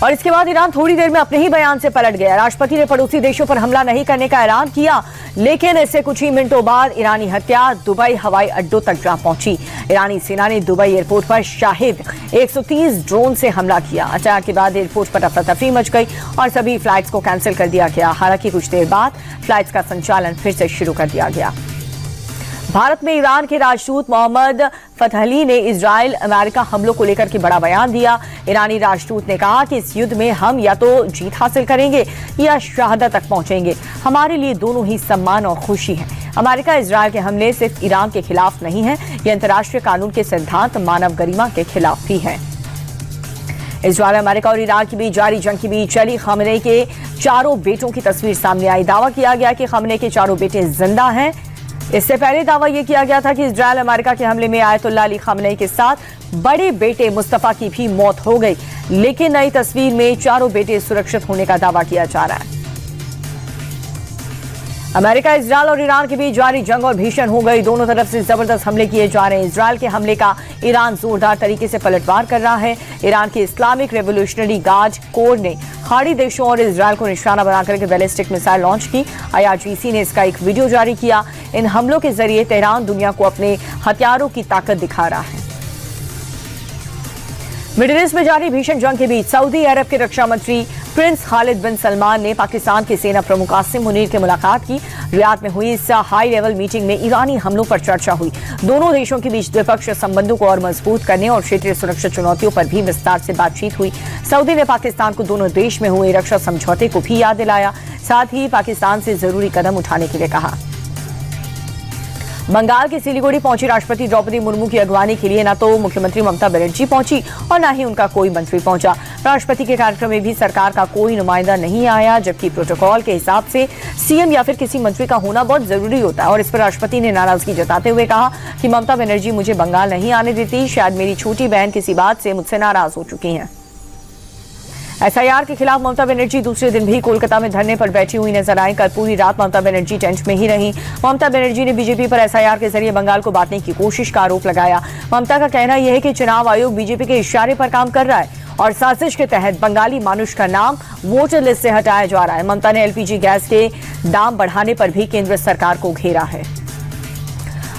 और इसके बाद ईरान थोड़ी देर में अपने ही बयान से पलट गया। राष्ट्रपति ने पड़ोसी देशों पर हमला नहीं करने का ऐलान किया, लेकिन इससे कुछ ही मिनटों बाद ईरानी हथियार दुबई हवाई अड्डों तक जा पहुंची। ईरानी सेना ने दुबई एयरपोर्ट पर शाहिद 130 ड्रोन से हमला किया। अटैक के बाद एयरपोर्ट पर अफरा-तफरी मच गई और सभी फ्लाइट्स को कैंसिल कर दिया गया। हालांकि कुछ देर बाद फ्लाइट्स का संचालन फिर से शुरू कर दिया गया। भारत में ईरान के राजदूत मोहम्मद फतहली ने इजराइल अमेरिका हमलों को लेकर के बड़ा बयान दिया। ईरानी राजदूत ने कहा कि इस युद्ध में हम या तो जीत हासिल करेंगे या शहादत तक पहुंचेंगे। हमारे लिए दोनों ही सम्मान और खुशी है। अमेरिका इजराइल के हमले सिर्फ ईरान के खिलाफ नहीं है, ये अंतर्राष्ट्रीय कानून के सिद्धांत मानव गरिमा के खिलाफ भी है। इजराइल, अमेरिका और ईरान के बीच जारी जंग के बीच चली खamenei के चारों बेटों की तस्वीर सामने आई। दावा किया गया कि खamenei के चारों बेटे जिंदा हैं। इससे पहले दावा यह किया गया था कि इजराइल अमेरिका के हमले में आयतुल्लाह अली खamenei के साथ बड़े बेटे मुस्तफा की भी मौत हो गई, लेकिन नई तस्वीर में चारों बेटे सुरक्षित होने का दावा किया जा रहा है। अमेरिका, इजराइल और ईरान के बीच जारी जंग और भीषण हो गई। दोनों तरफ से जबरदस्त हमले किए जा रहे हैं। इजराइल के हमले का ईरान जोरदार तरीके से पलटवार कर रहा है। ईरान के इस्लामिक रेवोल्यूशनरी गार्ड कोर ने खाड़ी देशों और इजराइल को निशाना बनाकर के बैलिस्टिक मिसाइल लॉन्च की। IRGC ने इसका एक वीडियो जारी किया। इन हमलों के जरिए तेहरान दुनिया को अपने हथियारों की ताकत दिखा रहा है। मिडिल ईस्ट में जारी भीषण जंग के बीच सऊदी अरब के रक्षा मंत्री प्रिंस खालिद बिन सलमान ने पाकिस्तान के सेना प्रमुख कासिम मुनीर से मुलाकात की। रियाद में हुई इस हाई लेवल मीटिंग में ईरानी हमलों पर चर्चा हुई। दोनों देशों के बीच द्विपक्षीय संबंधों को और मजबूत करने और क्षेत्रीय सुरक्षा चुनौतियों पर भी विस्तार से बातचीत हुई। सऊदी ने पाकिस्तान को दोनों देश में हुए रक्षा समझौते को भी याद दिलाया, साथ ही पाकिस्तान से जरूरी कदम उठाने के लिए कहा। बंगाल के सिलीगुड़ी पहुंची राष्ट्रपति द्रौपदी मुर्मू की अगवानी के लिए न तो मुख्यमंत्री ममता बनर्जी पहुंची और न ही उनका कोई मंत्री पहुंचा। राष्ट्रपति के कार्यक्रम में भी सरकार का कोई नुमाइंदा नहीं आया, जबकि प्रोटोकॉल के हिसाब से सीएम या फिर किसी मंत्री का होना बहुत जरूरी होता है। और इस पर राष्ट्रपति ने नाराजगी जताते हुए कहा कि ममता बनर्जी मुझे बंगाल नहीं आने देती। शायद मेरी छोटी बहन किसी बात से मुझसे नाराज हो चुकी हैं। SIR के खिलाफ ममता बनर्जी दूसरे दिन भी कोलकाता में धरने पर बैठी हुई नजर आई। कल पूरी रात ममता बनर्जी टेंट में ही रही। ममता बनर्जी ने बीजेपी पर SIR के जरिए बंगाल को बांटने की कोशिश का आरोप लगाया। ममता का कहना यह है कि चुनाव आयोग बीजेपी के इशारे पर काम कर रहा है और साजिश के तहत बंगाली मानुष का नाम वोटर लिस्ट से हटाया जा रहा है। ममता ने LPG गैस के दाम बढ़ाने पर भी केंद्र सरकार को घेरा है।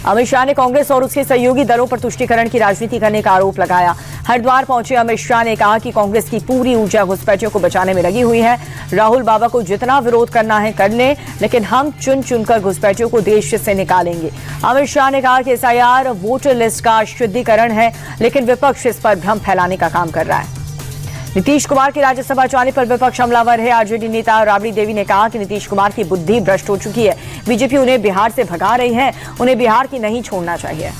अमित शाह ने कांग्रेस और उसके सहयोगी दलों पर तुष्टीकरण की राजनीति करने का आरोप लगाया। हरिद्वार पहुंचे अमित शाह ने कहा कि कांग्रेस की पूरी ऊर्जा घुसपैठियों को बचाने में लगी हुई है। राहुल बाबा को जितना विरोध करना है कर ले, लेकिन हम चुन चुनकर घुसपैठियों को देश से निकालेंगे। अमित शाह ने कहा कि SIR वोटर लिस्ट का शुद्धिकरण है, लेकिन विपक्ष इस पर भ्रम फैलाने का काम कर रहा है। नीतीश कुमार के राज्यसभा जाने पर विपक्ष हमलावर है। RJD नेता राबड़ी देवी ने कहा कि नीतीश कुमार की बुद्धि भ्रष्ट हो चुकी है। बीजेपी उन्हें बिहार से भगा रही है, उन्हें बिहार की नहीं छोड़ना चाहिए।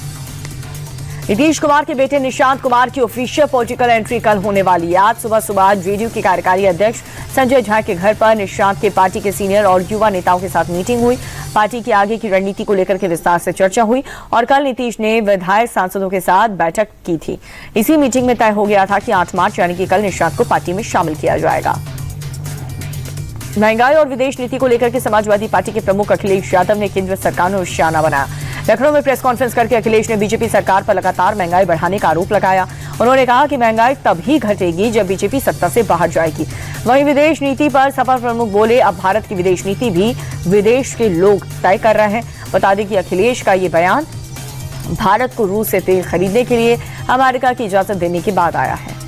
नीतीश कुमार के बेटे निशांत कुमार की ऑफिशियल पॉलिटिकल एंट्री कल होने वाली है। आज सुबह JDU के कार्यकारी अध्यक्ष संजय झा के घर पर निशांत के पार्टी के सीनियर और युवा नेताओं के साथ मीटिंग हुई। पार्टी की आगे की रणनीति को लेकर के विस्तार से चर्चा हुई और कल नीतीश ने विधायक सांसदों के साथ बैठक की थी। इसी मीटिंग में तय हो गया था कि 8 मार्च यानी कि कल निशांत को पार्टी में शामिल किया जाएगा। महंगाई और विदेश नीति को लेकर के समाजवादी पार्टी के प्रमुख अखिलेश यादव ने केंद्र सरकार को निशाना बनाया। लखनऊ में प्रेस कॉन्फ्रेंस करके अखिलेश ने बीजेपी सरकार पर लगातार महंगाई बढ़ाने का आरोप लगाया। उन्होंने कहा कि महंगाई तभी घटेगी जब बीजेपी सत्ता से बाहर जाएगी। वहीं विदेश नीति पर सपा प्रमुख बोले, अब भारत की विदेश नीति भी विदेश के लोग तय कर रहे हैं। बता दें कि अखिलेश का ये बयान भारत को रूस से तेल खरीदने के लिए अमेरिका की इजाजत देने के बाद आया है।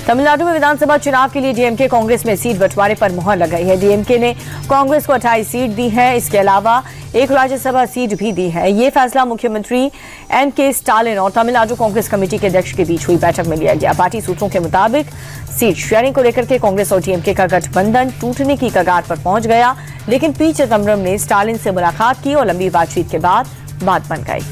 तमिलनाडु में विधानसभा चुनाव के लिए DMK कांग्रेस में सीट बंटवारे पर मुहर लगाई है। DMK ने कांग्रेस को 28 सीट दी है। इसके अलावा एक राज्यसभा सीट भी दी है। ये फैसला मुख्यमंत्री MK स्टालिन और तमिलनाडु कांग्रेस कमेटी के अध्यक्ष के बीच हुई बैठक में लिया गया। पार्टी सूत्रों के मुताबिक सीट शेयरिंग को लेकर के कांग्रेस और DMK का गठबंधन टूटने की कगार पर पहुंच गया, लेकिन पी चिदम्बरम ने स्टालिन से मुलाकात की और लंबी बातचीत के बाद बात बन गई।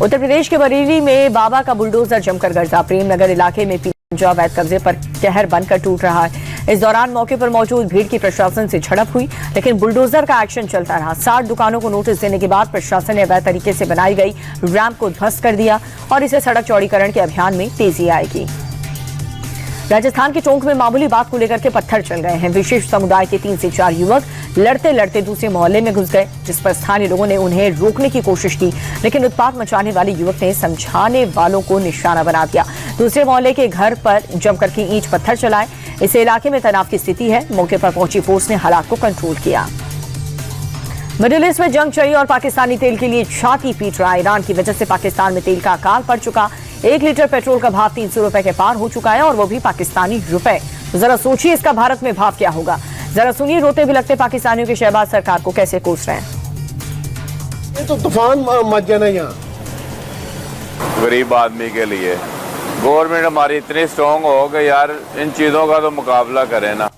उत्तर प्रदेश के बरेली में बाबा का बुलडोजर जमकर गरजा। प्रेमनगर इलाके में अवैध कब्जे पर कहर बनकर टूट रहा है। इस दौरान मौके पर मौजूद भीड़ की प्रशासन से झड़प हुई, लेकिन बुलडोजर का एक्शन चलता रहा। 60 दुकानों को नोटिस देने के बाद प्रशासन ने अवैध तरीके से बनाई गई रैंप को ध्वस्त कर दिया और इसे सड़क चौड़ीकरण के अभियान में तेजी आएगी। राजस्थान के टोंक में मामूली बात को लेकर के पत्थर चल गए हैं। विशेष समुदाय के 3 से 4 युवक लड़ते लड़ते दूसरे मोहल्ले में घुस गए, जिस पर स्थानीय लोगों ने उन्हें रोकने की कोशिश की, लेकिन उत्पात मचाने वाले युवक ने समझाने वालों को निशाना बना दिया। दूसरे मोहल्ले के घर पर जमकर के ईंट पत्थर चलाए। इस इलाके में तनाव की स्थिति है। मौके पर पहुंची फोर्स ने हालात को कंट्रोल किया। मिडिल ईस्ट में जंग चाहिए और पाकिस्तानी तेल के लिए छाती पीट रहा। ईरान की वजह से पाकिस्तान में तेल का अकाल पड़ चुका। 1 लीटर पेट्रोल का भाव 300 रुपए के पार हो चुका है, और वो भी पाकिस्तानी रुपए। तो जरा सोचिए इसका भारत में भाव क्या होगा। जरा सुनिए रोते बिलखते पाकिस्तानियों के शहबाज सरकार को कैसे कोस रहे हैं। ये तो तूफान मच जाना यहाँ। गरीब आदमी के लिए गवर्नमेंट हमारी इतनी स्ट्रांग हो कि यार इन चीज़ों का तो मुकाबला करें ना।